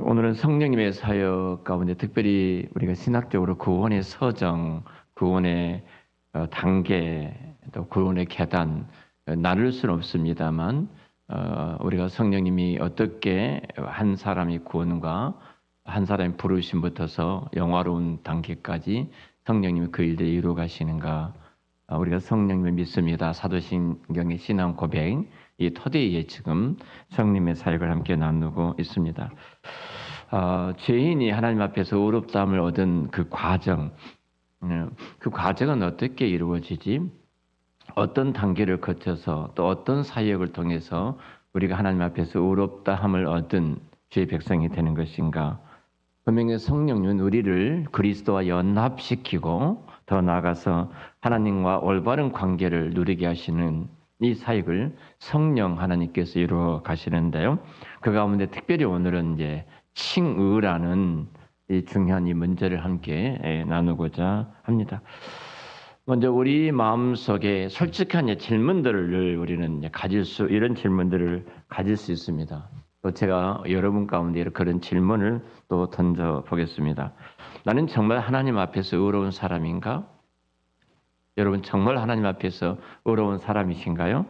오늘은 성령님의 사역 가운데 특별히 우리가 신학적으로 구원의 서정, 구원의 단계, 또 구원의 계단 나눌 수는 없습니다만 우리가 성령님이 어떻게 한 사람이 구원과 한 사람의 부르심부터서 영화로운 단계까지 성령님이 그 일들을 이루어 가시는가, 우리가 성령님을 믿습니다. 사도신경의 신앙 고백, 이 토대에 지금 성령님의 사역을 함께 나누고 있습니다. 죄인이 하나님 앞에서 의롭다함을 얻은 그 과정은 어떻게 이루어지지? 어떤 단계를 거쳐서 또 어떤 사역을 통해서 우리가 하나님 앞에서 의롭다함을 얻은 주의 백성이 되는 것인가? 분명히 성령님은 우리를 그리스도와 연합시키고 더 나아가서 하나님과 올바른 관계를 누리게 하시는 이 사역을 성령 하나님께서 이루어 가시는데요. 그 가운데 특별히 오늘은 이제 칭의라는 이 중요한 이 문제를 함께 나누고자 합니다. 먼저 우리 마음속에 솔직한 질문들을 우리는 이런 질문들을 가질 수 있습니다. 또 제가 여러분 가운데 그런 질문을 또 던져 보겠습니다. 나는 정말 하나님 앞에서 의로운 사람인가? 여러분 정말 하나님 앞에서 의로운 사람이신가요?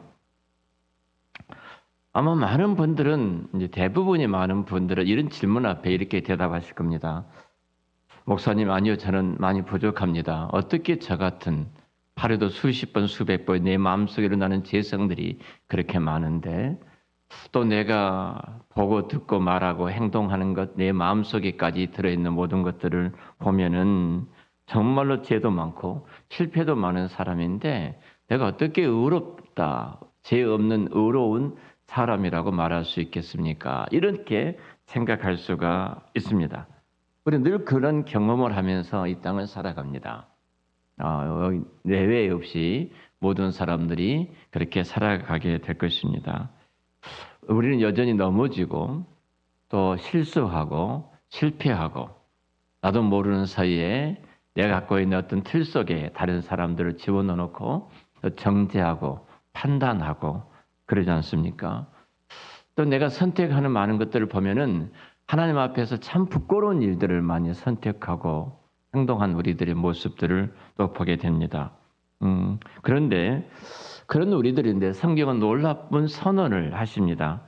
아마 많은 분들은, 대부분이 많은 분들은 이런 질문 앞에 이렇게 대답하실 겁니다. 목사님, 아니요, 저는 많이 부족합니다. 어떻게 저 같은 하루도 수십 번, 수백 번 내 마음속에 일어나는 죄성들이 그렇게 많은데, 또 내가 보고 듣고 말하고 행동하는 것, 내 마음속에까지 들어있는 모든 것들을 보면은 정말로 죄도 많고 실패도 많은 사람인데, 내가 어떻게 의롭다, 죄 없는 의로운 사람이라고 말할 수 있겠습니까? 이렇게 생각할 수가 있습니다. 우리 늘 그런 경험을 하면서 이 땅을 살아갑니다. 예외 없이 모든 사람들이 그렇게 살아가게 될 것입니다. 우리는 여전히 넘어지고 또 실수하고 실패하고 나도 모르는 사이에 내가 갖고 있는 어떤 틀 속에 다른 사람들을 집어넣고 정죄하고 판단하고 그러지 않습니까? 또 내가 선택하는 많은 것들을 보면은 하나님 앞에서 참 부끄러운 일들을 많이 선택하고 행동한 우리들의 모습들을 또 보게 됩니다. 그런데 그런 우리들인데 성경은 놀라운 선언을 하십니다.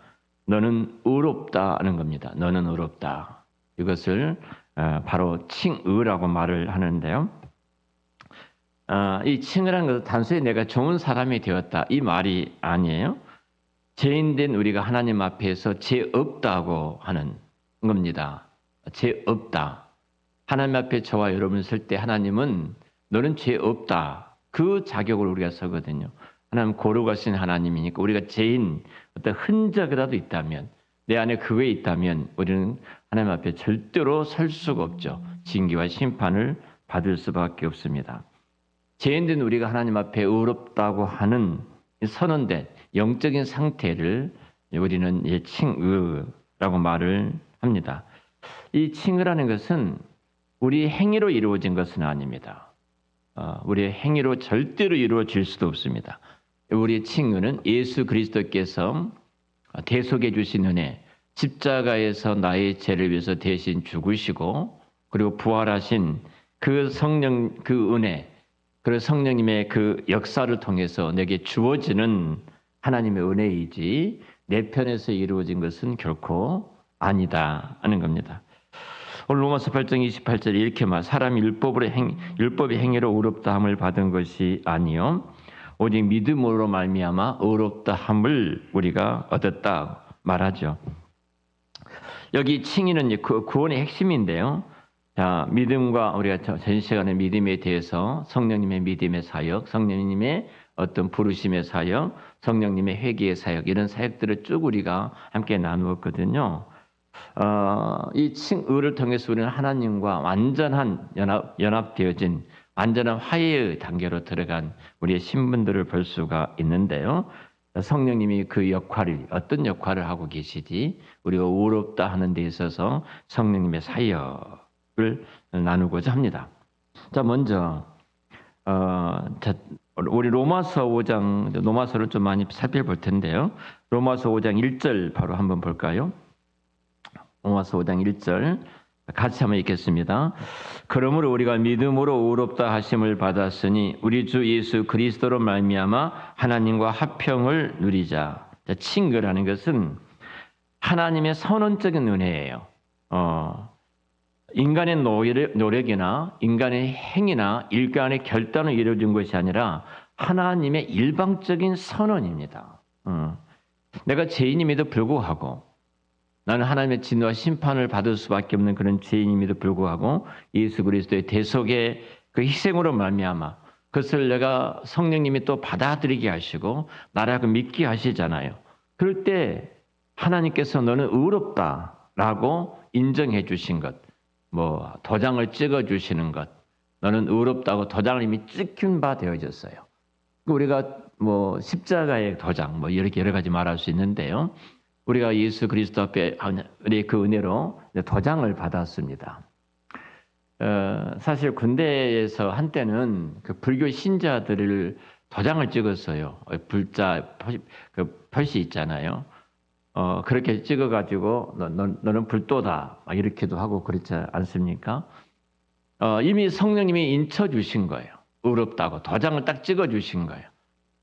너는 의롭다는 겁니다. 너는 의롭다. 이것을 바로 칭의라고 말을 하는데요. 이 칭의라는 것은 단순히 내가 좋은 사람이 되었다 이 말이 아니에요. 죄인된 우리가 하나님 앞에서 죄 없다고 하는 겁니다. 죄 없다. 하나님 앞에 저와 여러분을 설 때 하나님은 너는 죄 없다. 그 자격을 우리가 서거든요. 하나님 거룩하신 하나님이니까 우리가 죄인 어떤 흔적이라도 있다면, 내 안에 그게 있다면 우리는 하나님 앞에 절대로 설 수가 없죠. 징계와 심판을 받을 수밖에 없습니다. 죄인된 우리가 하나님 앞에 의롭다고 하는 선언된 영적인 상태를 우리는 칭의라고 말을 합니다. 이 칭의라는 것은 우리 행위로 이루어진 것은 아닙니다. 우리의 행위로 절대로 이루어질 수도 없습니다. 우리의 칭의는 예수 그리스도께서 대속해 주신 은혜, 십자가에서 나의 죄를 위해서 대신 죽으시고 그리고 부활하신 그 성령, 그 은혜, 그리고 성령님의 그 역사를 통해서 내게 주어지는 하나님의 은혜이지 내 편에서 이루어진 것은 결코 아니다 하는 겁니다. 오늘 로마서 8장 28절에 이렇게 사람이 율법의 행위로 의롭다함을 받은 것이 아니요 오직 믿음으로 말미암아 의롭다함을 우리가 얻었다 말하죠. 여기 칭의는 구원의 핵심인데요. 자, 믿음과 우리가 전 시간에 믿음에 대해서 성령님의 믿음의 사역, 성령님의 어떤 부르심의 사역, 성령님의 회개의 사역, 이런 사역들을 쭉 우리가 함께 나누었거든요. 이 칭의를 통해서 우리는 하나님과 완전한 연합되어진 완전한 화해의 단계로 들어간 우리의 신분들을 볼 수가 있는데요. 성령님이 그 역할을 어떤 역할을 하고 계시지 우리가 의롭다 하는 데 있어서 성령님의 사역을 나누고자 합니다. 자, 먼저 우리 로마서 5장, 로마서를 좀 많이 살펴볼 텐데요. 로마서 5장 1절 바로 한번 볼까요? 로마서 5장 1절 같이 한번 읽겠습니다. 그러므로 우리가 믿음으로 의롭다 하심을 받았으니 우리 주 예수 그리스도로 말미암아 하나님과 화평을 누리자. 칭의라는 것은 하나님의 선언적인 은혜예요. 인간의 노력이나 인간의 행위나 인간의 결단을 이루어진 것이 아니라 하나님의 일방적인 선언입니다. 내가 죄인임에도 불구하고 나는 하나님의 진노와 심판을 받을 수밖에 없는 그런 죄인임에도 불구하고 예수 그리스도의 대속의 그 희생으로 말미암아 그것을 내가 성령님이 또 받아들이게 하시고 나라고 믿게 하시잖아요. 그럴 때 하나님께서 너는 의롭다라고 인정해 주신 것, 뭐 도장을 찍어 주시는 것, 너는 의롭다고 도장을 이미 찍힌 바 되어졌어요. 우리가 뭐 십자가의 도장, 뭐 이렇게 여러 가지 말할 수 있는데요. 우리가 예수 그리스도 앞에 그 은혜로 도장을 받았습니다. 사실 군대에서 한때는 그 불교 신자들을 도장을 찍었어요. 불자 그 표시 있잖아요. 그렇게 찍어가지고 너는 불도다 이렇게도 하고 그렇지 않습니까? 이미 성령님이 인쳐 주신 거예요. 의롭다고 도장을 딱 찍어 주신 거예요.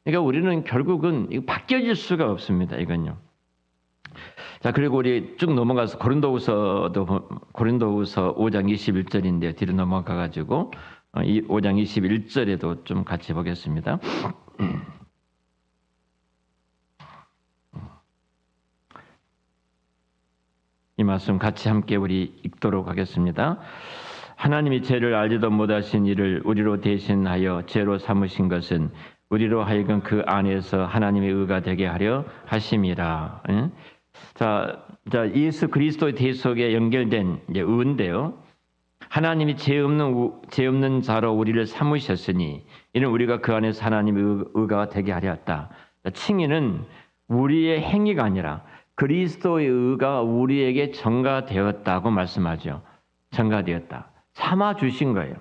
그러니까 우리는 결국은 이거 바뀌어질 수가 없습니다. 이건요. 자, 그리고 우리 쭉 넘어가서 고린도후서 5장 21절인데요. 뒤로 넘어가 가지고 이 5장 21절에도 좀 같이 보겠습니다. 이 말씀 같이 함께 우리 읽도록 하겠습니다. 하나님이 죄를 알지도 못하신 이를 우리로 대신하여 죄로 삼으신 것은 우리로 하여금 그 안에서 하나님의 의가 되게 하려 하심이라. 자, 예수 그리스도의 대속에 연결된 의인데요. 하나님이 죄 없는 자로 우리를 삼으셨으니 이는 우리가 그 안에서 하나님의 의가 되게 하려 했다. 칭의는 우리의 행위가 아니라 그리스도의 의가 우리에게 전가되었다고 말씀하죠. 전가되었다. 삼아 주신 거예요.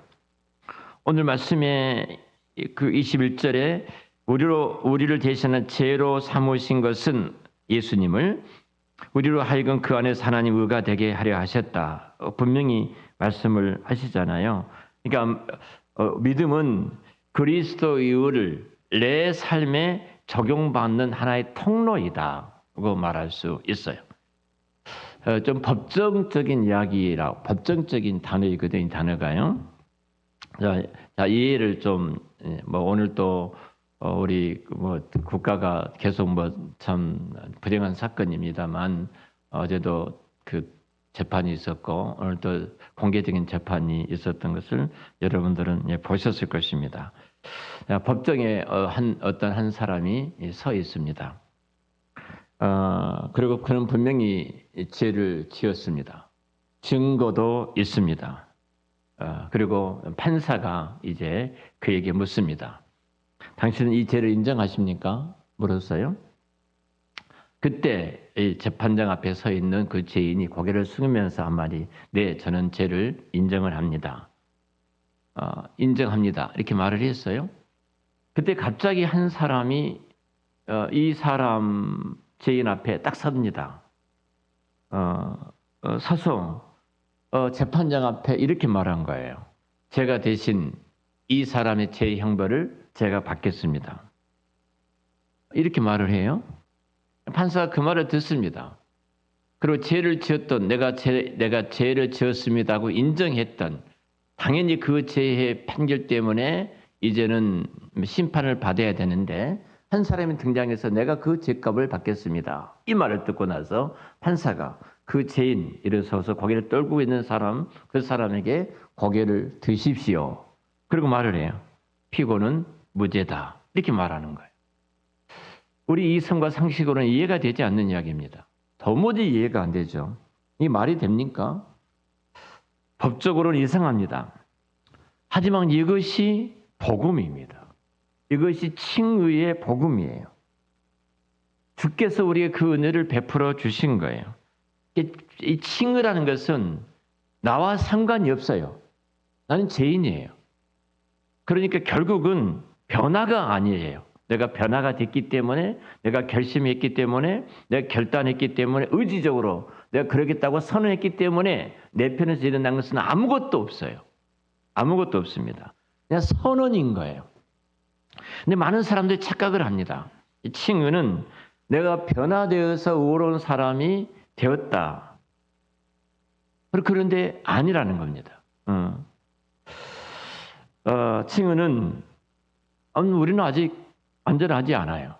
오늘 말씀에 그 21절에 우리를 대신한 죄로 삼으신 것은 예수님을 우리로 하여금 그 안에서 하나님 의가 되게 하려 하셨다. 분명히 말씀을 하시잖아요. 그러니까 믿음은 그리스도의 의를 내 삶에 적용받는 하나의 통로이다고 말할 수 있어요. 좀 법정적인 이야기라, 법정적인 단어이거든요. 이 단어가요. 자, 이해를 좀 뭐 오늘 또 우리 뭐 국가가 계속 뭐 참 불행한 사건입니다만 어제도 그 재판이 있었고 오늘도 공개적인 재판이 있었던 것을 여러분들은 보셨을 것입니다. 법정에 어떤 한 사람이 서 있습니다. 그리고 그는 분명히 죄를 지었습니다. 증거도 있습니다. 그리고 판사가 이제 그에게 묻습니다. 당신은 이 죄를 인정하십니까? 물었어요. 그때 재판장 앞에 서 있는 그 죄인이 고개를 숙이면서 한마디, 네, 저는 죄를 인정을 합니다. 인정합니다. 이렇게 말을 했어요. 그때 갑자기 한 사람이 이 사람 죄인 앞에 딱 섭니다. 서서 재판장 앞에 이렇게 말한 거예요. 제가 대신 이 사람의 죄 형벌을 제가 받겠습니다. 이렇게 말을 해요. 판사가 그 말을 듣습니다. 그리고 죄를 지었던 내가 죄를 지었습니다 하고 인정했던 당연히 그 죄의 판결 때문에 이제는 심판을 받아야 되는데 한 사람이 등장해서 내가 그 죄값을 받겠습니다. 이 말을 듣고 나서 판사가 그 죄인 일어서서 고개를 떨고 있는 사람, 그 사람에게 고개를 드십시오. 그리고 말을 해요. 피고는 무죄다. 이렇게 말하는 거예요. 우리 이성과 상식으로는 이해가 되지 않는 이야기입니다. 도무지 이해가 안 되죠. 이 말이 됩니까? 법적으로는 이상합니다. 하지만 이것이 복음입니다. 이것이 칭의의 복음이에요. 주께서 우리에게 그 은혜를 베풀어 주신 거예요. 이 칭의라는 것은 나와 상관이 없어요. 나는 죄인이에요. 그러니까 결국은 변화가 아니에요. 내가 변화가 됐기 때문에, 내가 결심했기 때문에, 내가 결단했기 때문에, 의지적으로 내가 그러겠다고 선언했기 때문에 내 편에서 일어난 것은 아무것도 없어요. 아무것도 없습니다. 그냥 선언인 거예요. 근데 많은 사람들이 착각을 합니다. 이 칭의는 내가 변화되어서 의로운 사람이 되었다. 그런데 아니라는 겁니다. 칭의는 우리는 아직 완전하지 않아요.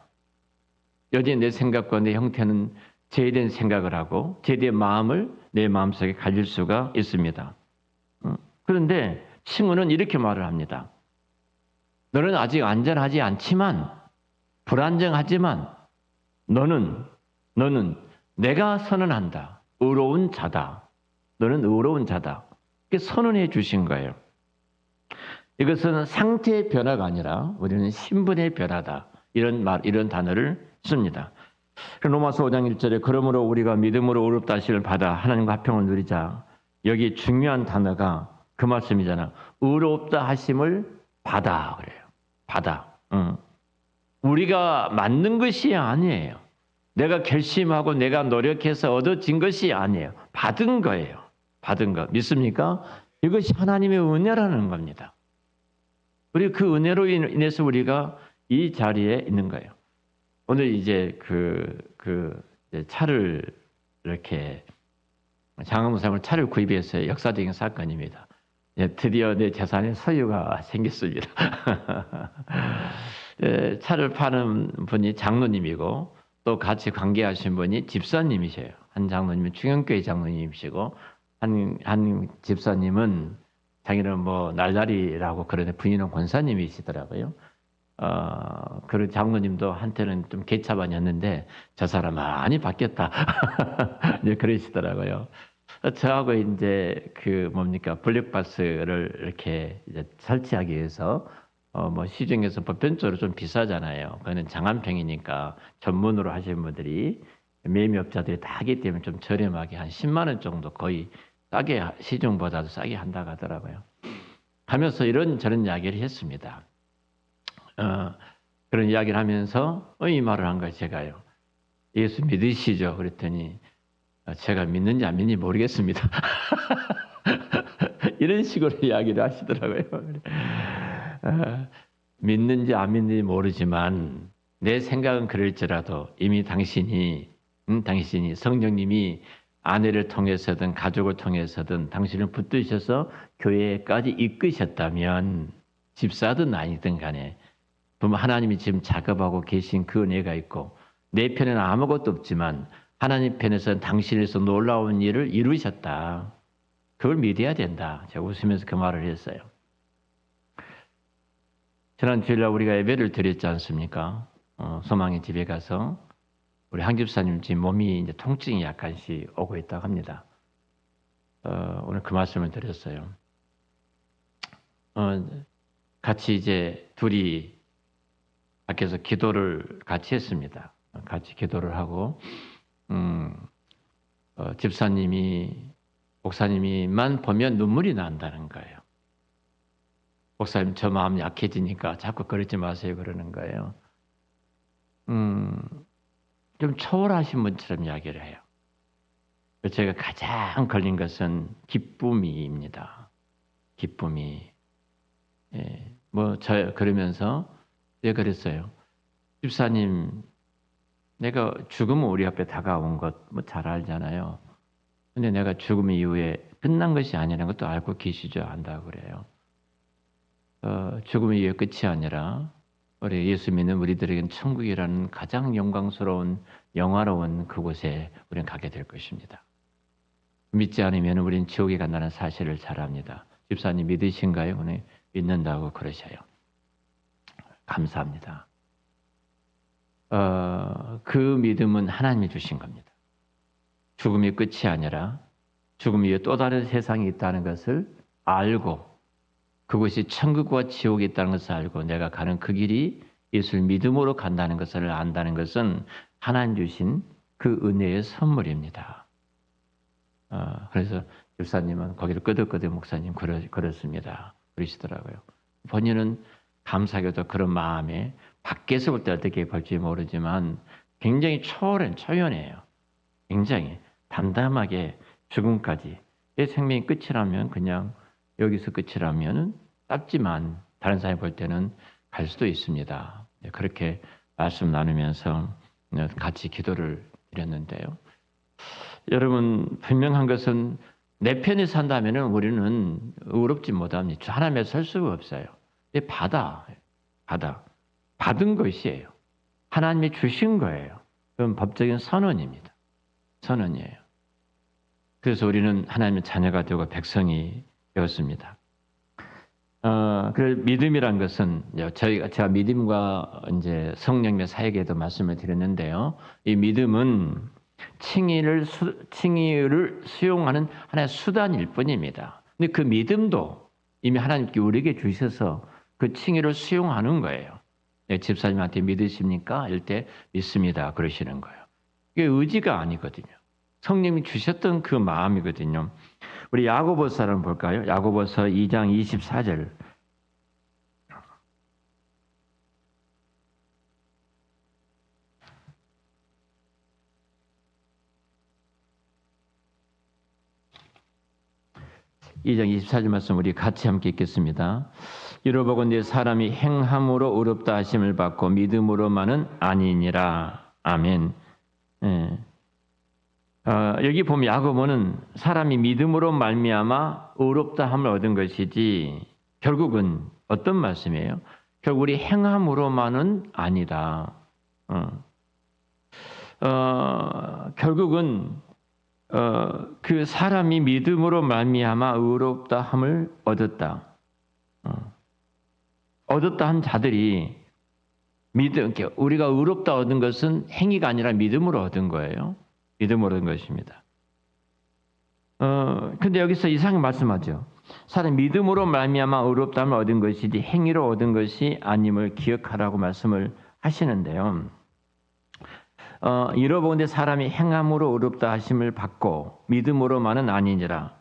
여전히 내 생각과 내 형태는 제외된 생각을 하고 제외된 마음을 내 마음속에 가질 수가 있습니다. 그런데 칭의는 이렇게 말을 합니다. 너는 아직 완전하지 않지만, 불완전하지만 너는 내가 선언한다. 의로운 자다. 너는 의로운 자다. 이렇게 선언해 주신 거예요. 이것은 상태의 변화가 아니라 우리는 신분의 변화다. 이런 단어를 씁니다. 로마서 5장 1절에 그러므로 우리가 믿음으로 의롭다 하심을 받아 하나님과 화평을 누리자. 여기 중요한 단어가 그 말씀이잖아. 의롭다 하심을 받아 그래요. 받아. 우리가 만든 것이 아니에요. 내가 결심하고 내가 노력해서 얻어진 것이 아니에요. 받은 거예요. 받은 거. 믿습니까? 이것이 하나님의 은혜라는 겁니다. 우리 그 은혜로 인해서 우리가 이 자리에 있는 거예요. 오늘 이제 차를 이렇게 장학무사님을 차를 구입했어요. 역사적인 사건입니다. 드디어 내 재산에 소유가 생겼습니다. 차를 파는 분이 장로님이고 또 같이 관계하신 분이 집사님이세요. 한 장로님은 중형교회 장로님이시고 한 집사님은 자기는 뭐 날다리라고 그러는데 부인은 권사님이시더라고요. 그 장로님도 한때는 좀 개차반이었는데 저 사람 많이 바뀌었다. 이제 그러시더라고요. 저하고 이제 블랙박스를 이렇게 이제 설치하기 위해서 뭐 시중에서 보편적으로 좀 비싸잖아요. 그거는 장안평이니까 전문으로 하시는 분들이 매매업자들이 다 하기 때문에 좀 저렴하게 한 10만 원 정도 거의 싸게 시중보다도 싸게 한다고 하더라고요. 하면서 이런저런 이야기를 했습니다. 그런 이야기를 하면서 이 말을 한 거예요. 제가요. 예수 믿으시죠? 그랬더니 제가 믿는지 안 믿는지 모르겠습니다. 이런 식으로 이야기를 하시더라고요. 믿는지 안 믿는지 모르지만 내 생각은 그럴지라도 이미 당신이 성령님이 아내를 통해서든 가족을 통해서든 당신을 붙드셔서 교회까지 이끄셨다면 집사든 아니든 간에 그러면 하나님이 지금 작업하고 계신 그 은혜가 있고 내 편에는 아무것도 없지만 하나님 편에서는 당신에서 놀라운 일을 이루셨다. 그걸 믿어야 된다. 제가 웃으면서 그 말을 했어요. 지난 주일날 우리가 예배를 드렸지 않습니까? 소망의 집에 가서 우리 한 집사님 지금 몸이 이제 통증이 약간씩 오고 있다고 합니다. 오늘 그 말씀을 드렸어요. 같이 이제 둘이 밖에서 기도를 같이 했습니다. 같이 기도를 하고 목사님이만 보면 눈물이 난다는 거예요. 목사님 저 마음 약해지니까 자꾸 그러지 마세요 그러는 거예요. 좀 초월하신 분처럼 이야기를 해요. 제가 가장 걸린 것은 기쁨이입니다. 기쁨이. 예, 그러면서 왜 그랬어요? 집사님, 내가 죽음은 우리 앞에 다가온 것 잘 알잖아요. 근데 내가 죽음 이후에 끝난 것이 아니라는 것도 알고 계시죠? 안다고 그래요. 죽음 이후에 끝이 아니라 우리 예수 믿는 우리들에게는 천국이라는 가장 영광스러운 영화로운 그곳에 우리는 가게 될 것입니다. 믿지 않으면 우리는 지옥에 간다는 사실을 잘 압니다. 집사님 믿으신가요? 오늘 믿는다고 그러셔요. 감사합니다. 그 믿음은 하나님이 주신 겁니다. 죽음이 끝이 아니라 죽음 이후에 또 다른 세상이 있다는 것을 알고 그것이 천국과 지옥이 있다는 것을 알고 내가 가는 그 길이 예수를 믿음으로 간다는 것을 안다는 것은 하나님 주신 그 은혜의 선물입니다. 그래서 집사님은 거기를 끄덕끄덕 목사님 그렇습니다. 그러시더라고요. 본인은 감사하게도 그런 마음에 밖에서 볼 때 어떻게 볼지 모르지만 굉장히 초연해요. 굉장히 담담하게 죽음까지. 내 생명이 끝이라면 그냥 여기서 끝이라면 짧지만 다른 사람이 볼 때는 갈 수도 있습니다. 그렇게 말씀 나누면서 같이 기도를 드렸는데요. 여러분 분명한 것은 내 편에 산다면 우리는 의롭지 못합니다. 하나님에 설 수가 없어요. 받은 것이에요. 하나님이 주신 거예요. 그건 법적인 선언입니다. 선언이에요. 그래서 우리는 하나님의 자녀가 되고 백성이 되었습니다. 그 믿음이란 것은 제가 믿음과 이제 성령의 사역에도 말씀을 드렸는데요. 이 믿음은 칭의를 수용하는 하나의 수단일 뿐입니다. 근데 그 믿음도 이미 하나님께 우리에게 주셔서 그 칭의를 수용하는 거예요. 네, 집사님한테 믿으십니까? 이럴 때 믿습니다. 그러시는 거예요. 이게 의지가 아니거든요. 성령이 주셨던 그 마음이거든요. 우리 야고보서를 한번 볼까요? 야고보서 2장 24절. 이 장 24절 말씀 우리 같이 함께 읽겠습니다. 이로보건대 사람이 행함으로 의롭다 하심을 받고 믿음으로만은 아니니라. 아멘. 예. 여기 보면 야고보는 사람이 믿음으로 말미암아 의롭다함을 얻은 것이지 결국은 어떤 말씀이에요? 결국 우리 행함으로만은 아니다. 결국은 그 사람이 믿음으로 말미암아 의롭다함을 얻었다. 얻었다 한 자들이 우리가 의롭다 얻은 것은 행위가 아니라 믿음으로 얻은 거예요. 믿음으로 얻은 것입니다. 근데 여기서 이상하게 말씀하죠. 사람 믿음으로 말미암아 의롭다함을 얻은 것이지 행위로 얻은 것이 아님을 기억하라고 말씀을 하시는데요. 이로보건대 사람이 행함으로 의롭다 하심을 받고 믿음으로만은 아니니라.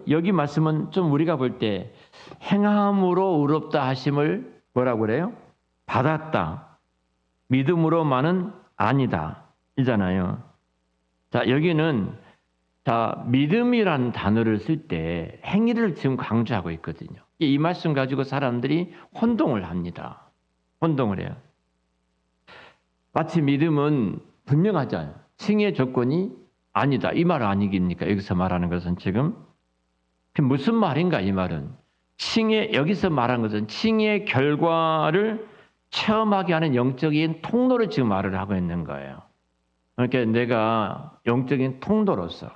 여기 말씀은 좀 우리가 볼 때 행함으로 의롭다 하심을 뭐라고 그래요? 받았다. 믿음으로만은 아니다. 이잖아요. 자, 여기는 믿음이라는 단어를 쓸 때 행위를 지금 강조하고 있거든요. 이 말씀 가지고 사람들이 혼동을 합니다. 혼동을 해요. 마치 믿음은 분명하잖아요. 칭의의 조건이 아니다. 이 말 아니겠습니까? 여기서 말하는 것은 지금 무슨 말인가 이 말은 여기서 말하는 것은 칭의의 결과를 체험하게 하는 영적인 통로를 지금 말을 하고 있는 거예요. 그러니까 내가 영적인 통로로서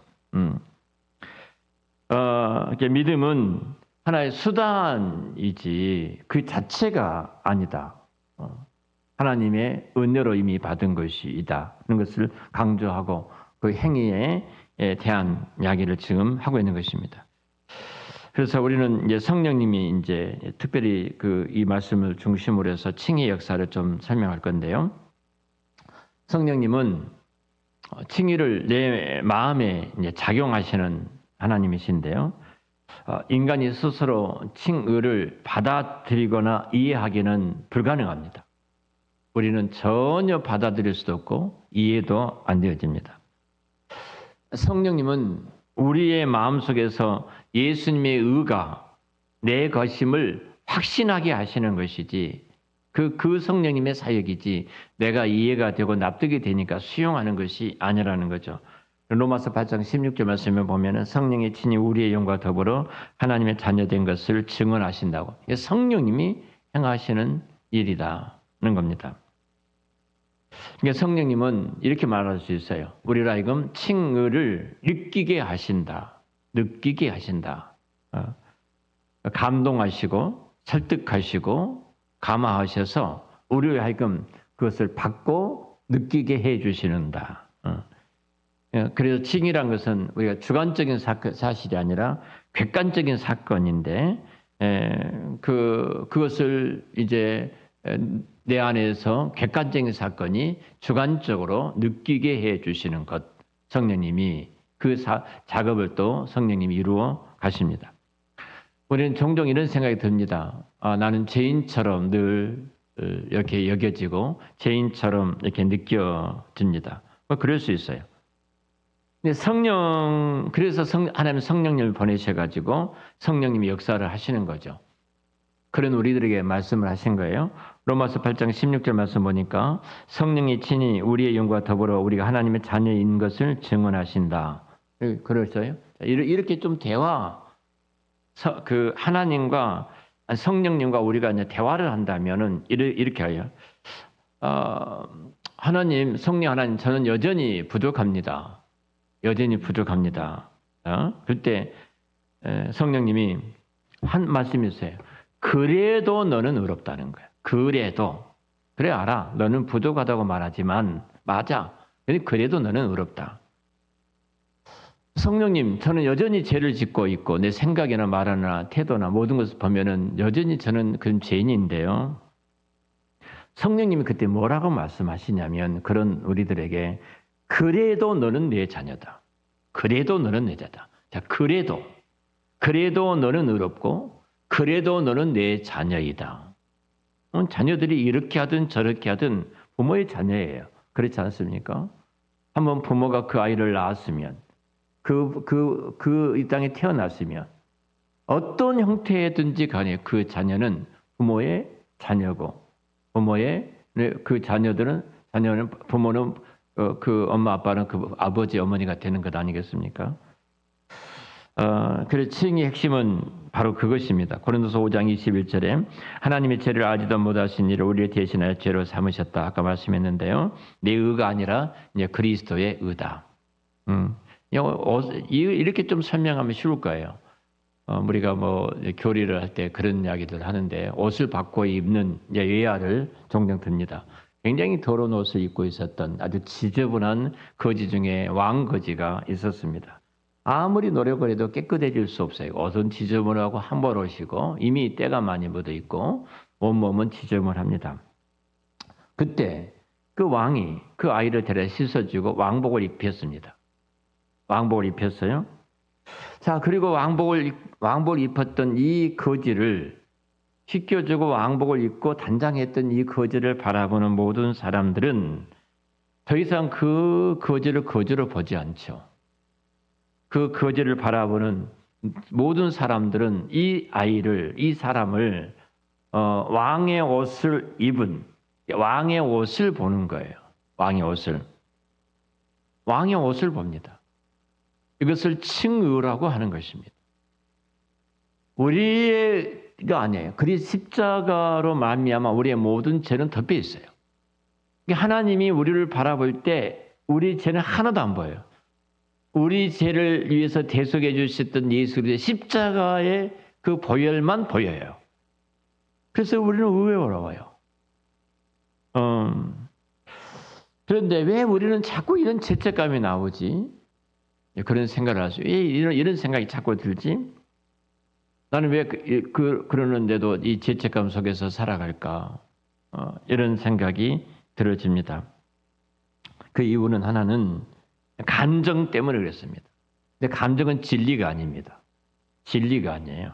믿음은 하나의 수단이지 그 자체가 아니다. 하나님의 은혜로 이미 받은 것이다. 그런 것을 강조하고 그 행위에 대한 이야기를 지금 하고 있는 것입니다. 그래서 우리는 이제 성령님이 이제 특별히 이 말씀을 중심으로 해서 칭의 역사를 좀 설명할 건데요. 성령님은 칭의를 내 마음에 이제 작용하시는 하나님이신데요. 인간이 스스로 칭의를 받아들이거나 이해하기는 불가능합니다. 우리는 전혀 받아들일 수도 없고 이해도 안 되어집니다. 성령님은 우리의 마음속에서 예수님의 의가 내 것임을 확신하게 하시는 것이지 그 성령님의 사역이지 내가 이해가 되고 납득이 되니까 수용하는 것이 아니라는 거죠. 로마서 8장 16절 말씀을 보면 성령이 친히 우리의 영과 더불어 하나님의 자녀된 것을 증언하신다고. 성령님이 행하시는 일이라는 겁니다. 그러니까 성령님은 이렇게 말할 수 있어요. 우리로 하여금 칭의를 느끼게 하신다. 느끼게 하신다. 감동하시고 설득하시고 감화하셔서 우리로 하여금 그것을 받고 느끼게 해 주시는다. 그래서 칭의란 것은 우리가 주관적인 사실이 아니라 객관적인 사건인데 그것을 이제 내 안에서 객관적인 사건이 주관적으로 느끼게 해 주시는 것, 성령님이 그 작업을 또 성령님이 이루어 가십니다. 우리는 종종 이런 생각이 듭니다. 나는 죄인처럼 늘 이렇게 여겨지고 죄인처럼 이렇게 느껴집니다. 그럴 수 있어요. 근데 그래서 하나님 성령님을 보내셔가지고 성령님이 역사를 하시는 거죠. 그런 우리들에게 말씀을 하신 거예요. 로마서 8장 16절 말씀 보니까 성령이 친히 우리의 영과 더불어 우리가 하나님의 자녀인 것을 증언하신다. 그랬어요. 이렇게 좀 그 하나님과 성령님과 우리가 이제 대화를 한다면은 이렇게 해요. 하나님, 성령 하나님, 저는 여전히 부족합니다. 여전히 부족합니다. 그때 성령님이 한 말씀이 있어요. 그래도 너는 의롭다는 거야. 그래도. 그래 알아. 너는 부족하다고 말하지만 맞아. 그래도 너는 의롭다. 성령님, 저는 여전히 죄를 짓고 있고 내 생각이나 말이나 태도나 모든 것을 보면은 여전히 저는 그런 죄인인데요. 성령님이 그때 뭐라고 말씀하시냐면 그런 우리들에게 그래도 너는 내 자녀다. 그래도 너는 내 자다. 자, 그래도 너는 의롭고 그래도 너는 내 자녀이다. 자녀들이 이렇게 하든 저렇게 하든 부모의 자녀예요. 그렇지 않습니까? 한번 부모가 그 아이를 낳았으면 이 땅에 태어났으면 어떤 형태든지 간에 그 자녀는 부모의 자녀고 부모의 그 자녀는 부모는 그 엄마 아빠는 그 아버지 어머니가 되는 것 아니겠습니까? 그래서 칭의 핵심은 바로 그것입니다. 고린도서 5장 21절에 하나님의 죄를 알지도 못하신 이를 우리를 대신하여 죄로 삼으셨다. 아까 말씀했는데요. 내 의가 아니라 이제 그리스도의 의다. 이렇게 좀 설명하면 쉬울 거예요. 우리가 뭐 교리를 할 때 그런 이야기들 하는데 옷을 바꿔 입는 예화를 종종 듭니다. 굉장히 더러운 옷을 입고 있었던 아주 지저분한 거지 중에 왕거지가 있었습니다. 아무리 노력을 해도 깨끗해질 수 없어요. 옷은 지저분하고 한벌 옷이고 이미 때가 많이 묻어 있고 온몸은 지저분합니다. 그때 그 왕이 그 아이를 데려 씻어주고 왕복을 입혔습니다. 왕복을 입혔어요. 자, 그리고 왕복을 입혔던 이 거지를 씻겨주고 왕복을 입고 단장했던 이 거지를 바라보는 모든 사람들은 더 이상 그 거지를 거지로 보지 않죠. 그 거지를 바라보는 모든 사람들은 이 사람을 왕의 옷을 입은 왕의 옷을 보는 거예요. 왕의 옷을 봅니다. 이것을 칭의라고 하는 것입니다. 우리가 아니에요. 그리스도 십자가로 말미암아 우리의 모든 죄는 덮여 있어요. 하나님이 우리를 바라볼 때 우리 죄는 하나도 안 보여요. 우리 죄를 위해서 대속해 주셨던 예수 그리스도의 십자가의 그 보혈만 보여요. 그래서 우리는 의외로워요. 그런데 왜 우리는 자꾸 이런 죄책감이 나오지? 그런 생각을 하죠. 왜 이런 생각이 자꾸 들지? 나는 왜 그러는데도 이 죄책감 속에서 살아갈까? 이런 생각이 들어집니다. 그 이유는 하나는 감정 때문에 그랬습니다. 근데 감정은 진리가 아닙니다. 진리가 아니에요.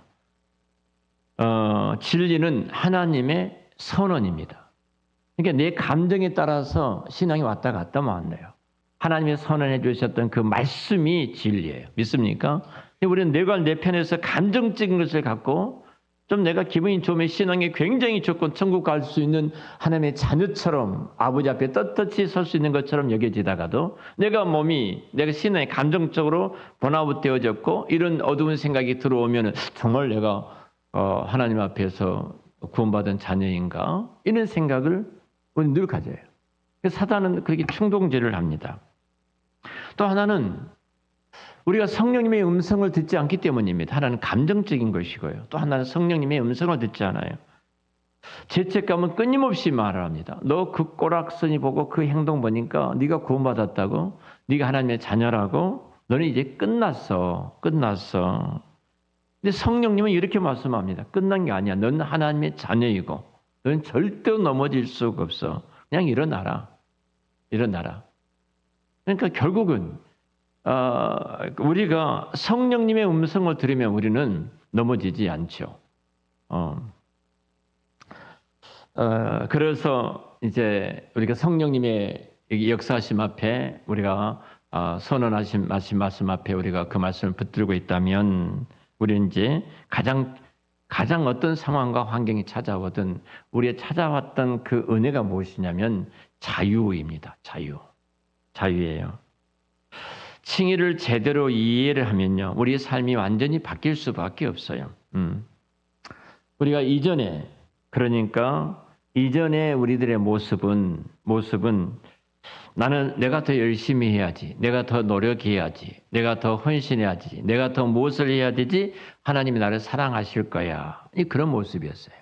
진리는 하나님의 선언입니다. 그러니까 내 감정에 따라서 신앙이 왔다 갔다 하면 안 돼요. 하나님이 선언해 주셨던 그 말씀이 진리예요. 믿습니까? 우리는 내 편에서 감정적인 것을 갖고 좀 내가 기분이 좋으면 신앙이 굉장히 좋고 천국 갈 수 있는 하나님의 자녀처럼 아버지 앞에 떳떳이 설 수 있는 것처럼 여겨지다가도 내가 신앙이 감정적으로 번아웃 되어졌고 이런 어두운 생각이 들어오면 정말 내가 하나님 앞에서 구원받은 자녀인가? 이런 생각을 우리는 늘 가져요. 사단은 그렇게 충동질을 합니다. 또 하나는 우리가 성령님의 음성을 듣지 않기 때문입니다. 하나는 감정적인 것이고요. 또 하나는 성령님의 음성을 듣지 않아요. 죄책감은 끊임없이 말을 합니다. 너 그 꼬락서니 보고 그 행동 보니까 네가 구원받았다고? 네가 하나님의 자녀라고? 너는 이제 끝났어. 근데 성령님은 이렇게 말씀합니다. 끝난 게 아니야. 너는 하나님의 자녀이고 너는 절대로 넘어질 수가 없어. 그냥 일어나라. 그러니까 결국은 우리가 성령님의 음성을 들으면 우리는 넘어지지 않죠. 그래서 이제 우리가 성령님의 역사하심 앞에 우리가 선언하신 말씀 앞에 우리가 그 말씀을 붙들고 있다면 우리는 이제 가장 어떤 상황과 환경이 찾아오든 우리의 찾아왔던 그 은혜가 무엇이냐면 자유입니다. 자유예요. 칭의를 제대로 이해를 하면요, 우리의 삶이 완전히 바뀔 수밖에 없어요. 우리가 이전에 우리들의 모습은 내가 더 열심히 해야지, 내가 더 노력해야지, 내가 더 헌신해야지, 내가 더 무엇을 해야 되지? 하나님이 나를 사랑하실 거야. 그런 모습이었어요.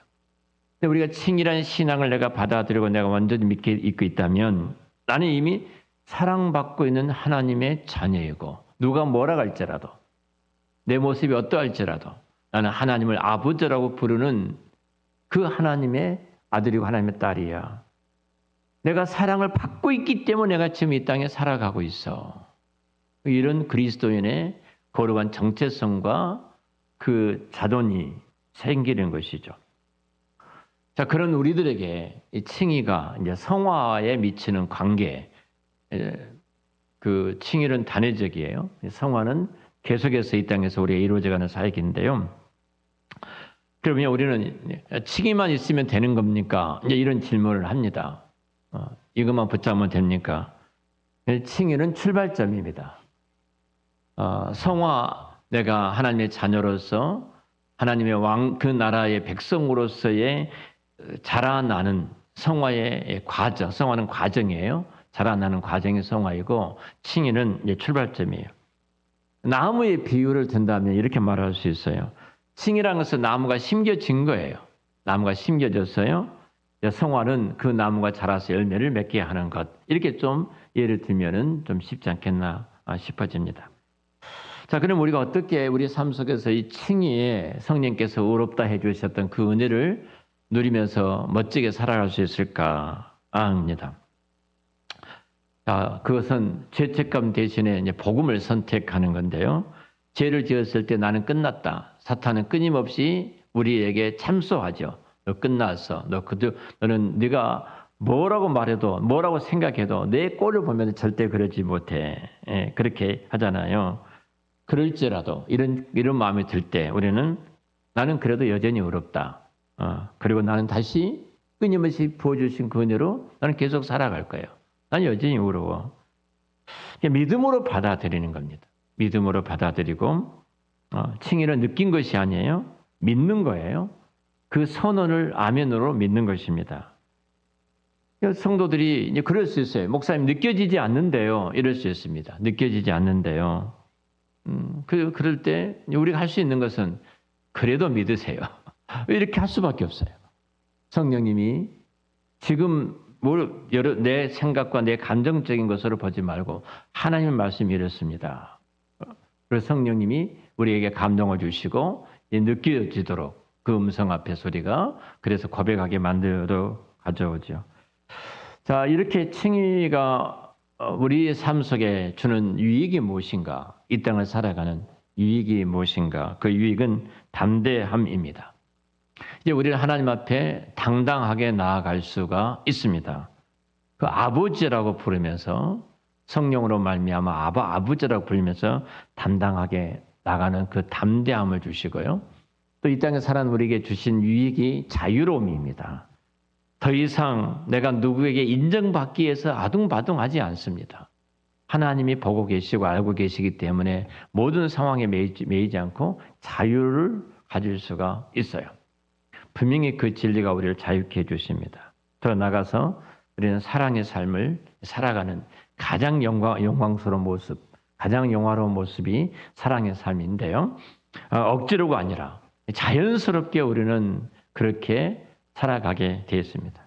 근데 우리가 칭의라는 신앙을 내가 받아들이고 내가 완전히 믿고 있다면 나는 이미 사랑받고 있는 하나님의 자녀이고 누가 뭐라 할지라도 내 모습이 어떠할지라도 나는 하나님을 아버지라고 부르는 그 하나님의 아들이고 하나님의 딸이야. 내가 사랑을 받고 있기 때문에 내가 지금 이 땅에 살아가고 있어. 이런 그리스도인의 거룩한 정체성과 그 자존이 생기는 것이죠. 자, 그런 우리들에게 이 칭의가 이제 성화에 미치는 관계, 그 칭의는 단회적이에요. 성화는 계속해서 이 땅에서 우리가 이루어져가는 사역인데요. 그러면 우리는 칭의만 있으면 되는 겁니까? 이제 이런 질문을 합니다. 이것만 붙잡으면 됩니까? 칭의는 출발점입니다. 성화, 내가 하나님의 자녀로서 하나님의 그 나라의 백성으로서의 자라나는 성화의 과정, 성화는 과정이에요. 자라나는 과정이 성화이고 칭의는 이제 출발점이에요. 나무의 비유를 든다면 이렇게 말할 수 있어요. 칭의라는 것은 나무가 심겨진 거예요. 나무가 심겨졌어요. 성화는 그 나무가 자라서 열매를 맺게 하는 것. 이렇게 좀 예를 들면은 좀 쉽지 않겠나 싶어집니다. 자, 그럼 우리가 어떻게 우리 삶 속에서 이 칭의에 성령께서 의롭다 해주셨던 그 은혜를 누리면서 멋지게 살아갈 수 있을까 합니다. 자, 그것은 죄책감 대신에 이제 복음을 선택하는 건데요. 죄를 지었을 때 나는 끝났다. 사탄은 끊임없이 우리에게 참소하죠. 너 끝났어. 너는 네가 뭐라고 말해도 뭐라고 생각해도 내 꼴을 보면 절대 그러지 못해. 그렇게 하잖아요. 그럴지라도 이런 마음이 들 때 우리는 나는 그래도 여전히 의롭다. 그리고 나는 다시 끊임없이 부어주신 그 은혜로 나는 계속 살아갈 거예요. 난 여전히 의로워. 믿음으로 받아들이는 겁니다. 믿음으로 받아들이고 칭의를 느낀 것이 아니에요. 믿는 거예요. 그 선언을 아멘으로 믿는 것입니다. 성도들이 이제 그럴 수 있어요. 목사님 느껴지지 않는데요. 이럴 수 있습니다. 느껴지지 않는데요. 그럴 때 우리가 할 수 있는 것은 그래도 믿으세요. 이렇게 할 수밖에 없어요. 성령님이 지금 내 생각과 내 감정적인 것으로 보지 말고 하나님의 말씀이 이렇습니다. 그래서 성령님이 우리에게 감동을 주시고 느껴지도록 그 음성 앞에 소리가 그래서 고백하게 만들도록 가져오죠. 자, 이렇게 칭의가 우리의 삶 속에 주는 유익이 무엇인가? 이 땅을 살아가는 유익이 무엇인가? 그 유익은 담대함입니다. 이제 우리는 하나님 앞에 당당하게 나아갈 수가 있습니다. 그 아버지라고 부르면서 성령으로 말미암아 아버지라고 부르면서 담당하게 나가는 그 담대함을 주시고요. 또 이 땅에 사는 우리에게 주신 유익이 자유로움입니다. 더 이상 내가 누구에게 인정받기 위해서 아둥바둥하지 않습니다. 하나님이 보고 계시고 알고 계시기 때문에 모든 상황에 매이지 않고 자유를 가질 수가 있어요. 분명히 그 진리가 우리를 자유케 해주십니다. 더 나아가서 우리는 사랑의 삶을 살아가는 가장 영광스러운 모습, 가장 영화로운 모습이 사랑의 삶인데요. 억지로가 아니라 자연스럽게 우리는 그렇게 살아가게 되었습니다.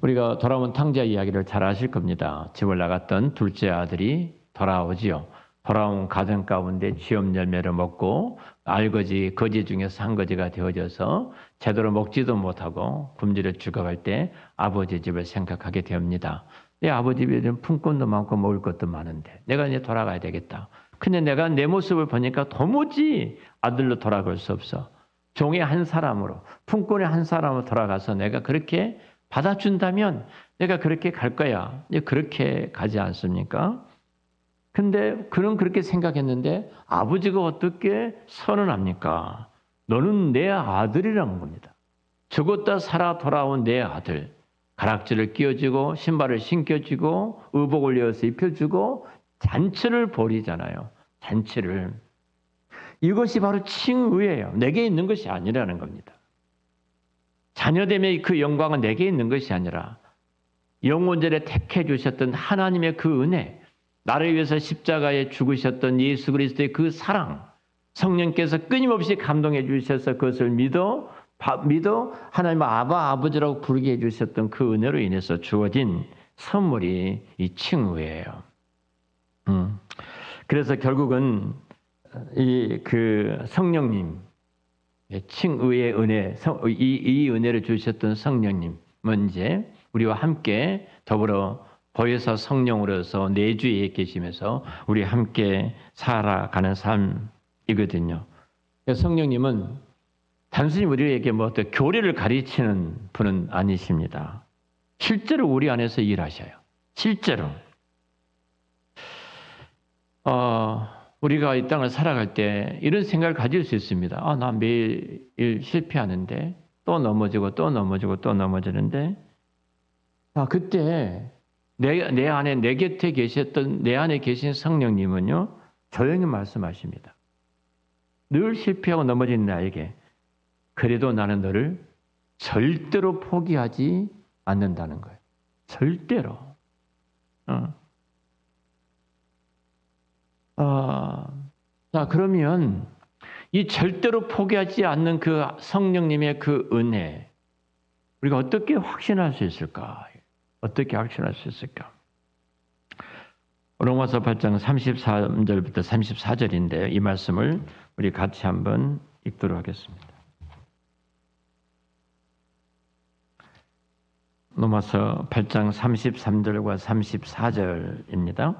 우리가 돌아온 탕자 이야기를 잘 아실 겁니다. 집을 나갔던 둘째 아들이 돌아오지요. 돌아온 가정 가운데 취업 열매를 먹고 알거지, 거지 중에서 한 거지가 되어져서 제대로 먹지도 못하고 굶주려 죽어갈 때 아버지 집을 생각하게 됩니다. 내 아버지 집에는 품꾼도 많고 먹을 것도 많은데 내가 이제 돌아가야 되겠다. 근데 내가 내 모습을 보니까 도무지 아들로 돌아갈 수 없어. 종의 한 사람으로, 품꾼의 한 사람으로 돌아가서 내가 그렇게 받아준다면 내가 그렇게 갈 거야. 그렇게 가지 않습니까? 근데 그는 그렇게 생각했는데 아버지가 어떻게 선언합니까? 너는 내 아들이라는 겁니다. 죽었다 살아 돌아온 내 아들. 가락지를 끼워주고 신발을 신겨주고 의복을 내어서 입혀주고 잔치를 벌이잖아요. 잔치를. 이것이 바로 칭의예요. 내게 있는 것이 아니라는 겁니다. 자녀됨의 그 영광은 내게 있는 것이 아니라 영원전에 택해 주셨던 하나님의 그 은혜, 나를 위해서 십자가에 죽으셨던 예수 그리스도의 그 사랑, 성령께서 끊임없이 감동해 주셔서 그것을 믿어 하나님 아버지라고 부르게 해주셨던 그 은혜로 인해서 주어진 선물이 이 칭의예요. 그래서 결국은 그 성령님, 칭의의 은혜, 이 은혜를 주셨던 성령님은 이제 우리와 함께 더불어 보혜사 성령으로서 내주에 계시면서 우리 함께 살아가는 삶이거든요. 성령님은 단순히 우리에게 뭐 어떤 교리를 가르치는 분은 아니십니다. 실제로 우리 안에서 일하셔요. 실제로. 우리가 이 땅을 살아갈 때 이런 생각을 가질 수 있습니다. 나 매일 실패하는데 또 넘어지고 또 넘어지고 또 넘어지는데 그때 내 안에 내 곁에 계셨던 내 안에 계신 성령님은요 조용히 말씀하십니다. 늘 실패하고 넘어진 나에게 그래도 나는 너를 절대로 포기하지 않는다는 거예요. 절대로. 자, 그러면 이 절대로 포기하지 않는 그 성령님의 그 은혜, 우리가 어떻게 확신할 수 있을까? 어떻게 확신할 수 있을까? 로마서 8장 33절부터 34절인데 이 말씀을 우리 같이 한번 읽도록 하겠습니다. 로마서 8장 33절과 34절입니다.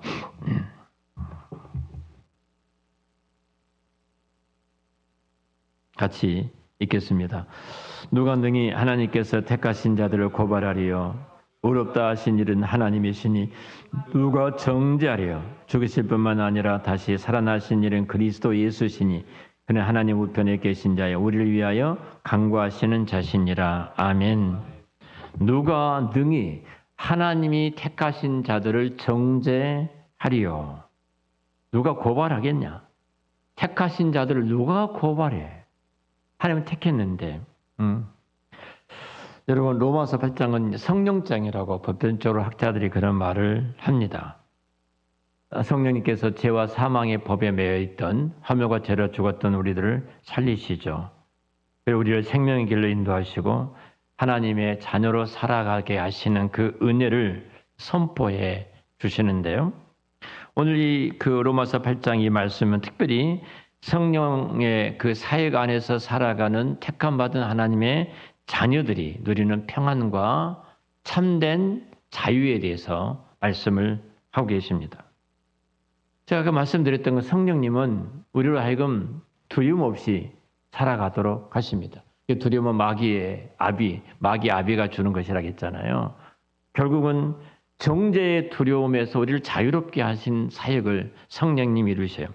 같이 읽겠습니다. 누가 능히 하나님께서 택하신 자들을 고발하리요? 의롭다 하신 일은 하나님이시니 누가 정죄하리요? 죽으실 뿐만 아니라 다시 살아나신 일은 그리스도 예수시니 그는 하나님 우편에 계신 자여 우리를 위하여 간구하시는 자시니라. 아멘. 누가 능히 하나님이 택하신 자들을 정죄하리요? 누가 고발하겠냐? 택하신 자들을 누가 고발해? 하나님은 택했는데. 여러분 로마서 8장은 성령장이라고 보편적으로 학자들이 그런 말을 합니다. 성령님께서 죄와 사망의 법에 매여 있던 화묘가 죄로 죽었던 우리들을 살리시죠. 그리고 우리를 생명의 길로 인도하시고 하나님의 자녀로 살아가게 하시는 그 은혜를 선포해 주시는데요. 오늘 이 그 로마서 8장 이 말씀은 특별히 성령의 그 사역 안에서 살아가는 택함받은 하나님의 자녀들이 누리는 평안과 참된 자유에 대해서 말씀을 하고 계십니다. 제가 아까 말씀드렸던 건 성령님은 우리로 하여금 두려움 없이 살아가도록 하십니다. 두려움은 마귀 아비가 주는 것이라고 했잖아요. 결국은 정죄의 두려움에서 우리를 자유롭게 하신 사역을 성령님이 이루셔요.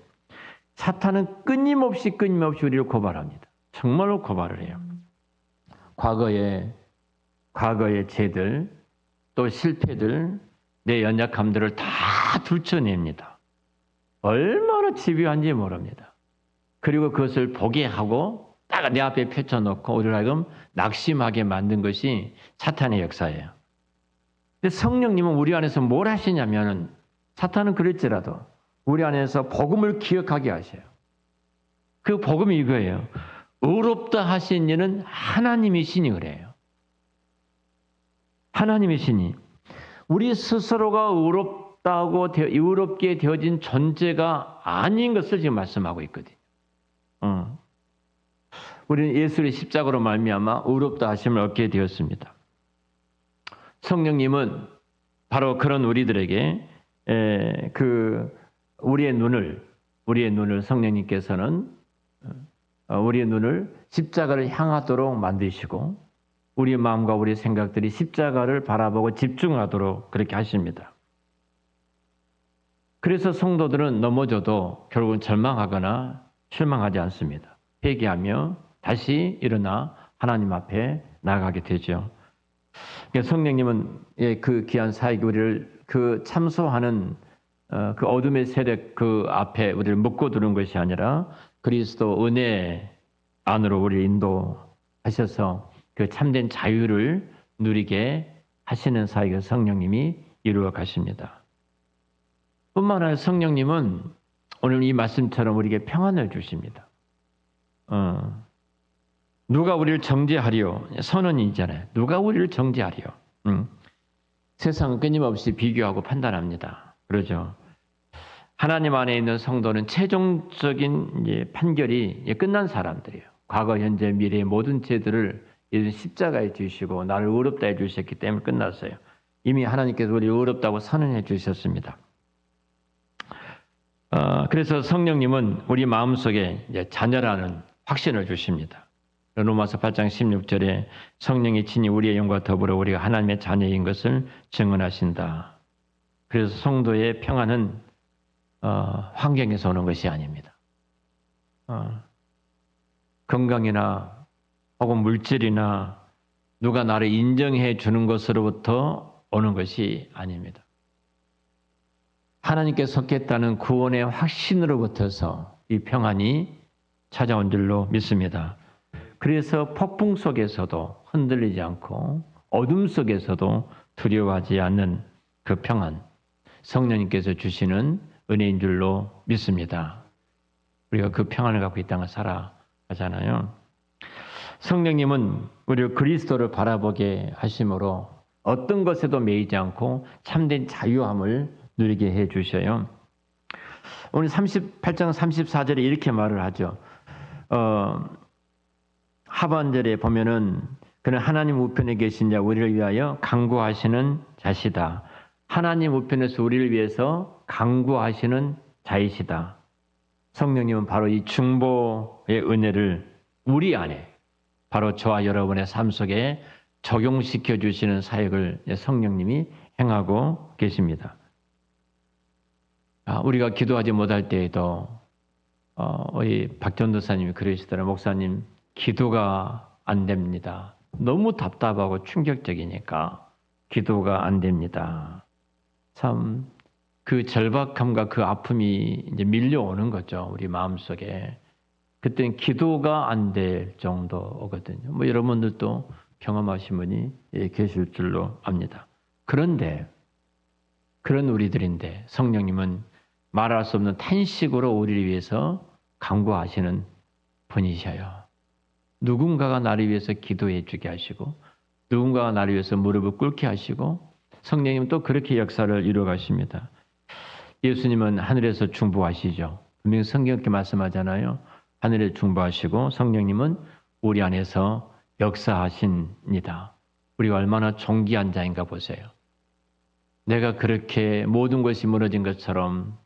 사탄은 끊임없이 우리를 고발합니다. 정말로 고발을 해요. 과거의 죄들, 또 실패들, 내 연약함들을 다 들춰냅니다. 얼마나 집요한지 모릅니다. 그리고 그것을 보게 하고 딱 내 앞에 펼쳐놓고 우리를 하여금 낙심하게 만든 것이 사탄의 역사예요. 근데 성령님은 우리 안에서 뭘 하시냐면은 사탄은 그랬지라도 우리 안에서 복음을 기억하게 하셔요. 그 복음이 이거예요. 의롭다 하신 이는 하나님이시니 그래요. 하나님이시니 우리 스스로가 의롭게 되어진 존재가 아닌 것을 지금 말씀하고 있거든요. 우리는 예수의 십자가로 말미암아 의롭다 하심을 얻게 되었습니다. 성령님은 바로 그런 우리들에게 우리의 눈을 성령님께서는 우리의 눈을 십자가를 향하도록 만드시고 우리의 마음과 우리의 생각들이 십자가를 바라보고 집중하도록 그렇게 하십니다. 그래서 성도들은 넘어져도 결국은 절망하거나 실망하지 않습니다. 회개하며 다시 일어나 하나님 앞에 나아가게 되죠. 성령님은 그 귀한 사역 우리를 그 참소하는 그 어둠의 세력 그 앞에 우리를 묶고 두는 것이 아니라 그리스도 은혜 안으로 우리를 인도하셔서 그 참된 자유를 누리게 하시는 사역을 성령님이 이루어 가십니다. 뿐만 아니라 성령님은 오늘 이 말씀처럼 우리에게 평안을 주십니다. 누가 우리를 정죄하리요? 선언이잖아요. 누가 우리를 정죄하리요? 세상은 끊임없이 비교하고 판단합니다. 그러죠. 하나님 안에 있는 성도는 최종적인 판결이 끝난 사람들이에요. 과거, 현재, 미래의 모든 죄들을 십자가에 주시고 나를 의롭다 해주셨기 때문에 끝났어요. 이미 하나님께서 우리 의롭다고 선언해 주셨습니다. 그래서 성령님은 우리 마음속에 자녀라는 확신을 주십니다. 로마서 8장 16절에 성령이 친히 우리의 영과 더불어 우리가 하나님의 자녀인 것을 증언하신다. 그래서 성도의 평안은 환경에서 오는 것이 아닙니다. 건강이나 혹은 물질이나 누가 나를 인정해 주는 것으로부터 오는 것이 아닙니다. 하나님께 속했다는 구원의 확신으로부터서 이 평안이 찾아온 줄로 믿습니다. 그래서 폭풍 속에서도 흔들리지 않고 어둠 속에서도 두려워하지 않는 그 평안, 성령님께서 주시는 은혜인 줄로 믿습니다. 우리가 그 평안을 갖고 이 땅을 살아가잖아요. 성령님은 우리를 그리스도를 바라보게 하심으로 어떤 것에도 매이지 않고 참된 자유함을 누리게 해 주셔요. 오늘 38장 34절에 이렇게 말을 하죠. 하반절에 보면은 그는 하나님 우편에 계신 자 우리를 위하여 강구하시는 자시다. 하나님 우편에서 우리를 위해서 강구하시는 자이시다. 성령님은 바로 이 중보의 은혜를 우리 안에 바로 저와 여러분의 삶 속에 적용시켜 주시는 사역을 성령님이 행하고 계십니다. 우리가 기도하지 못할 때에도 우리 박전도사님이 그러시더라고요. 목사님 기도가 안 됩니다. 너무 답답하고 충격적이니까 기도가 안 됩니다. 참 그 절박함과 그 아픔이 이제 밀려오는 거죠. 우리 마음속에. 그때는 기도가 안 될 정도거든요. 뭐 여러분들도 경험하신 분이 계실 줄로 압니다. 그런데 그런 우리들인데 성령님은 말할 수 없는 탄식으로 우리를 위해서 간구하시는 분이셔요. 누군가가 나를 위해서 기도해 주게 하시고 누군가가 나를 위해서 무릎을 꿇게 하시고 성령님은 또 그렇게 역사를 이루어 가십니다. 예수님은 하늘에서 중보하시죠. 분명히 성경 이렇게 말씀하잖아요. 하늘에 중보하시고 성령님은 우리 안에서 역사하십니다. 우리가 얼마나 존귀한 자인가 보세요. 내가 그렇게 모든 것이 무너진 것처럼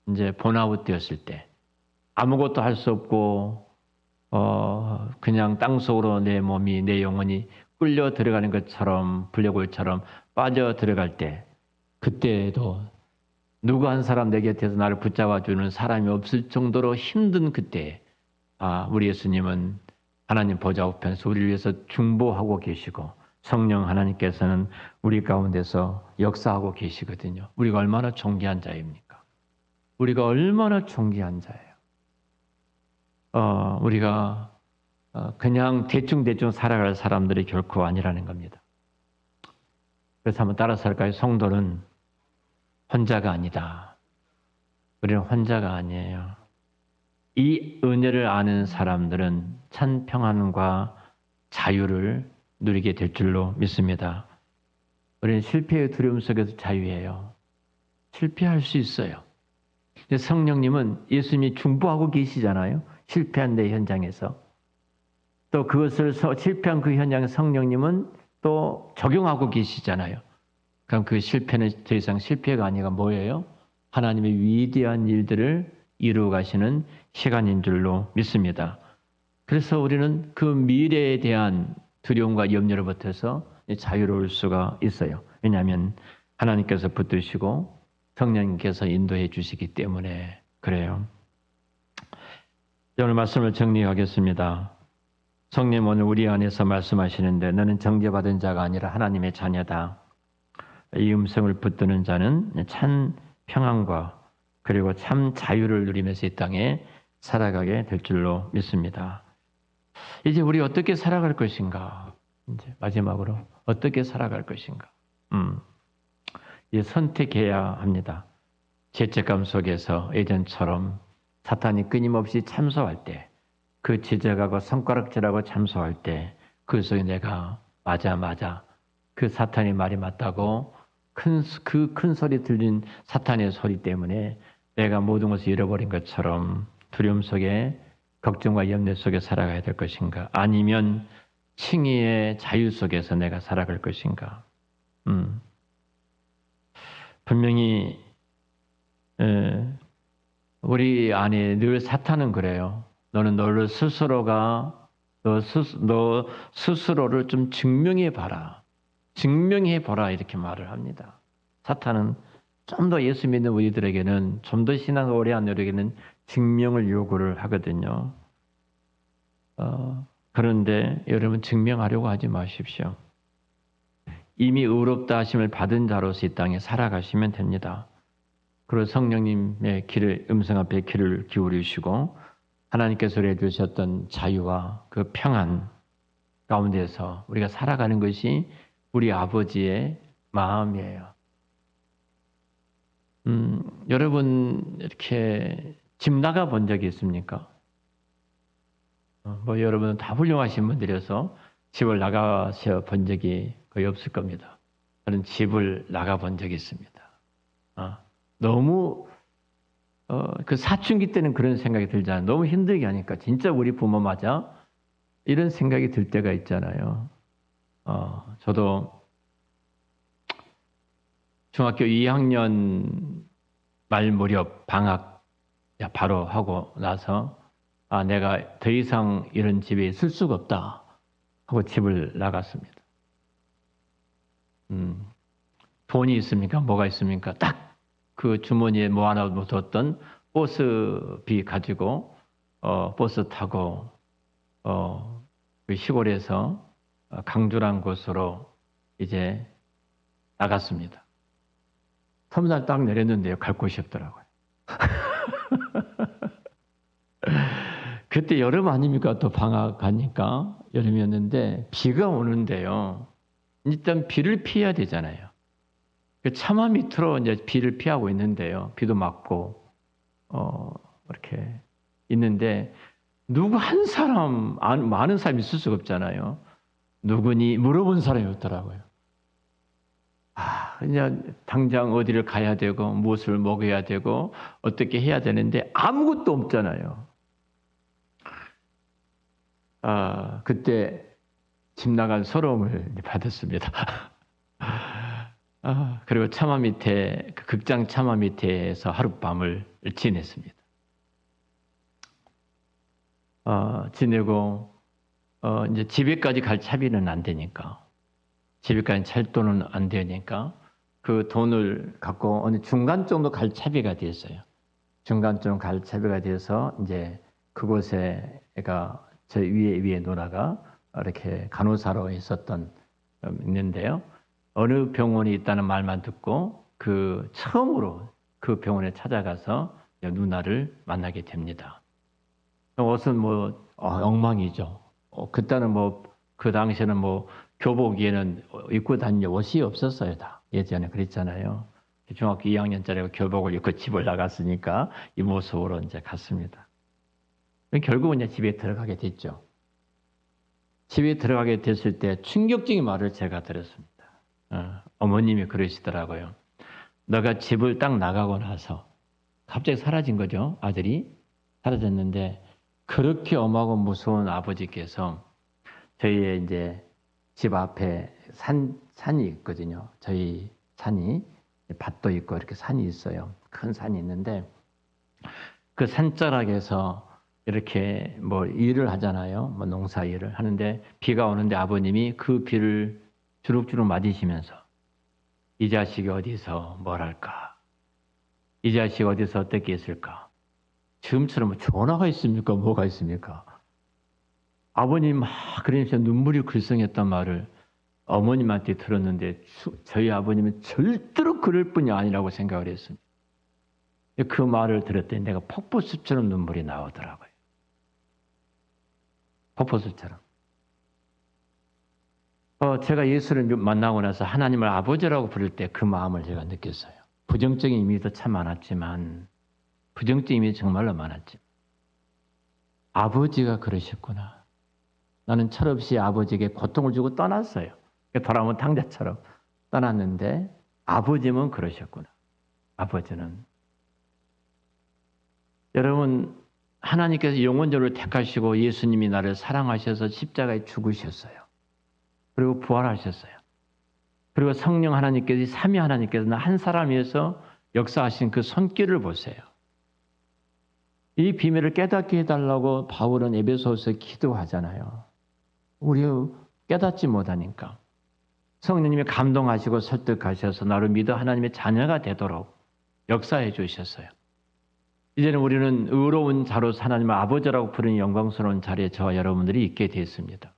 이제 번아웃 되었을 때 아무것도 할 수 없고 그냥 땅속으로 내 몸이 내 영혼이 끌려 들어가는 것처럼 블랙홀처럼 빠져 들어갈 때 그때에도 누가 한 사람 내 곁에서 나를 붙잡아 주는 사람이 없을 정도로 힘든 그때 우리 예수님은 하나님 보좌 우편에서 우리를 위해서 중보하고 계시고 성령 하나님께서는 우리 가운데서 역사하고 계시거든요. 우리가 얼마나 존귀한 자입니까? 우리가 얼마나 존귀한 자예요. 우리가 그냥 대충 살아갈 사람들이 결코 아니라는 겁니다. 그래서 한번 따라서 할까요? 성도는 혼자가 아니다. 우리는 혼자가 아니에요. 이 은혜를 아는 사람들은 참 평안과 자유를 누리게 될 줄로 믿습니다. 우리는 실패의 두려움 속에서 자유해요. 실패할 수 있어요. 성령님은 예수님이 중보하고 계시잖아요. 실패한 내 현장에서. 또 그것을 실패한 그 현장에 성령님은 또 적용하고 계시잖아요. 그럼 그 실패는 더 이상 실패가 아니라 뭐예요? 하나님의 위대한 일들을 이루어 가시는 시간인 줄로 믿습니다. 그래서 우리는 그 미래에 대한 두려움과 염려로부터서 자유로울 수가 있어요. 왜냐하면 하나님께서 붙드시고 성령님께서 인도해 주시기 때문에 그래요. 오늘 말씀을 정리하겠습니다. 성령 오늘 우리 안에서 말씀하시는데 너는 정죄받은 자가 아니라 하나님의 자녀다. 이 음성을 붙드는 자는 참 평안과 그리고 참 자유를 누리면서 이 땅에 살아가게 될 줄로 믿습니다. 이제 우리 어떻게 살아갈 것인가? 이제 마지막으로 어떻게 살아갈 것인가? 이제 선택해야 합니다. 죄책감 속에서 예전처럼 사탄이 끊임없이 참소할 때, 그 지적하고 손가락질하고 참소할 때, 그 속에 내가 맞아, 그 사탄의 말이 맞다고 그 큰 소리 들린 사탄의 소리 때문에 내가 모든 것을 잃어버린 것처럼 두려움 속에 걱정과 염려 속에 살아가야 될 것인가? 아니면 칭의의 자유 속에서 내가 살아갈 것인가? 분명히 우리 안에 늘 사탄은 그래요. 너는 너 스스로를 좀 증명해 봐라. 증명해 보라 이렇게 말을 합니다. 사탄은 좀 더 예수 믿는 우리들에게는 좀 더 신앙을 오래 한 우리에게는 증명을 요구를 하거든요. 그런데 여러분 증명하려고 하지 마십시오. 이미 의롭다 하심을 받은 자로서 이 땅에 살아가시면 됩니다. 그리고 성령님의 음성 앞에 귀를 기울이시고 하나님께서 우리에게 주셨던 자유와 그 평안 가운데서 우리가 살아가는 것이 우리 아버지의 마음이에요. 여러분 이렇게 집 나가 본 적이 있습니까? 여러분은 다 훌륭하신 분들이어서 집을 나가셔 본 적이 거의 없을 겁니다. 저는 집을 나가 본 적이 있습니다. 너무 그 사춘기 때는 그런 생각이 들잖아요. 너무 힘들게 하니까 진짜 우리 부모 맞아? 이런 생각이 들 때가 있잖아요. 저도 중학교 2학년 말 무렵 방학 바로 하고 나서 내가 더 이상 이런 집에 있을 수가 없다 하고 집을 나갔습니다. 돈이 있습니까? 뭐가 있습니까? 딱 그 주머니에 모아놓고 뒀던 버스비 가지고 버스 타고 그 시골에서 강주란 곳으로 이제 나갔습니다. 터미널 딱 내렸는데요. 갈 곳이 없더라고요. 그때 여름 아닙니까? 또 방학 가니까 여름이었는데 비가 오는데요. 일단 비를 피해야 되잖아요. 그 차마 밑으로 이제 비를 피하고 있는데요. 비도 맞고 이렇게 있는데 누구 한 사람 많은 사람이 있을 수가 없잖아요. 누구니 물어본 사람이 없더라고요. 그냥 당장 어디를 가야 되고 무엇을 먹어야 되고 어떻게 해야 되는데 아무것도 없잖아요. 그때 집 나간 서러움을 받았습니다. 그리고 차마 밑에 그 극장 차마 밑에서 하룻밤을 지냈습니다. 지내고 이제 집에까지 갈 차비는 안 되니까 집에까지 찰 돈은 안 되니까 그 돈을 갖고 어느 중간 정도 갈 차비가 됐어요. 중간 정도 갈 차비가 돼서 이제 그곳에 애가 저 위에 누나가 이렇게 간호사로 있는데요. 어느 병원이 있다는 말만 듣고 처음으로 그 병원에 찾아가서 누나를 만나게 됩니다. 옷은 엉망이죠. 그때는 그 당시에는 교복에는 입고 다니는 옷이 없었어요. 다 예전에 그랬잖아요. 중학교 2학년짜리가 교복을 입고 집을 나갔으니까 이 모습으로 이제 갔습니다. 결국은 이제 집에 들어가게 됐죠. 집에 들어가게 됐을 때 충격적인 말을 제가 들었습니다. 어머님이 그러시더라고요. 너가 집을 딱 나가고 나서 갑자기 사라진 거죠. 아들이 사라졌는데 그렇게 엄하고 무서운 아버지께서 저희의 이제 집 앞에 산이 있거든요. 저희 산이 밭도 있고 이렇게 산이 있어요. 큰 산이 있는데 그 산자락에서 이렇게 뭐 일을 하잖아요. 뭐 농사 일을 하는데 비가 오는데 아버님이 그 비를 주룩주룩 맞으시면서 이 자식이 어디서 뭘 할까? 이 자식이 어디서 어떻게 했을까? 지금처럼 뭐 전화가 있습니까? 뭐가 있습니까? 아버님 막 그러면서 눈물이 글썽였단 말을 어머님한테 들었는데 저희 아버님은 절대로 그럴 뿐이 아니라고 생각을 했습니다. 그 말을 들었더니 내가 폭포수처럼 눈물이 나오더라고요. 폭포수처럼. 제가 예수를 만나고 나서 하나님을 아버지라고 부를 때 그 마음을 제가 느꼈어요. 부정적인 의미도 참 많았지만 부정적인 의미 정말로 많았지. 아버지가 그러셨구나. 나는 철없이 아버지에게 고통을 주고 떠났어요. 돌아오면 탕자처럼 떠났는데 아버지는 그러셨구나. 아버지는. 여러분 하나님께서 영원적으로 택하시고 예수님이 나를 사랑하셔서 십자가에 죽으셨어요. 그리고 부활하셨어요. 그리고 성령 하나님께서 삼위 하나님께서 한 사람 위해서 역사하신 그 손길을 보세요. 이 비밀을 깨닫게 해달라고 바울은 에베소서에 기도하잖아요. 우리 깨닫지 못하니까. 성령님이 감동하시고 설득하셔서 나를 믿어 하나님의 자녀가 되도록 역사해 주셨어요. 이제는 우리는 의로운 자로서 하나님을 아버지라고 부르는 영광스러운 자리에 저와 여러분들이 있게 됐습니다.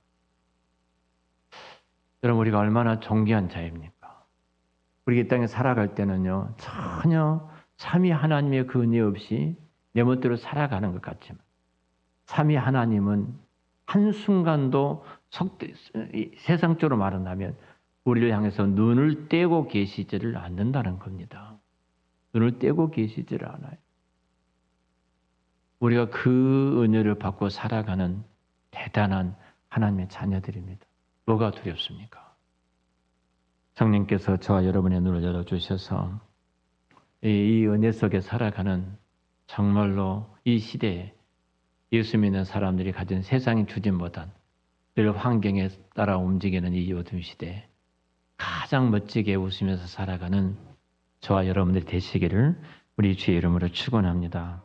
여러분 우리가 얼마나 존귀한 자입니까? 우리 이 땅에 살아갈 때는요. 전혀 삼위 하나님의 그 은혜 없이 내 멋대로 살아가는 것 같지만 삼위 하나님은 한순간도 세상적으로 말한다면 우리를 향해서 눈을 떼고 계시지를 않는다는 겁니다. 눈을 떼고 계시지를 않아요. 우리가 그 은혜를 받고 살아가는 대단한 하나님의 자녀들입니다. 뭐가 두렵습니까? 성령께서 저와 여러분의 눈을 열어주셔서 이 은혜 속에 살아가는 정말로 이 시대에 예수 믿는 사람들이 가진 세상이 주진 못한 늘 환경에 따라 움직이는 이 요즘 시대에 가장 멋지게 웃으면서 살아가는 저와 여러분들이 되시기를 우리 주의 이름으로 축원합니다.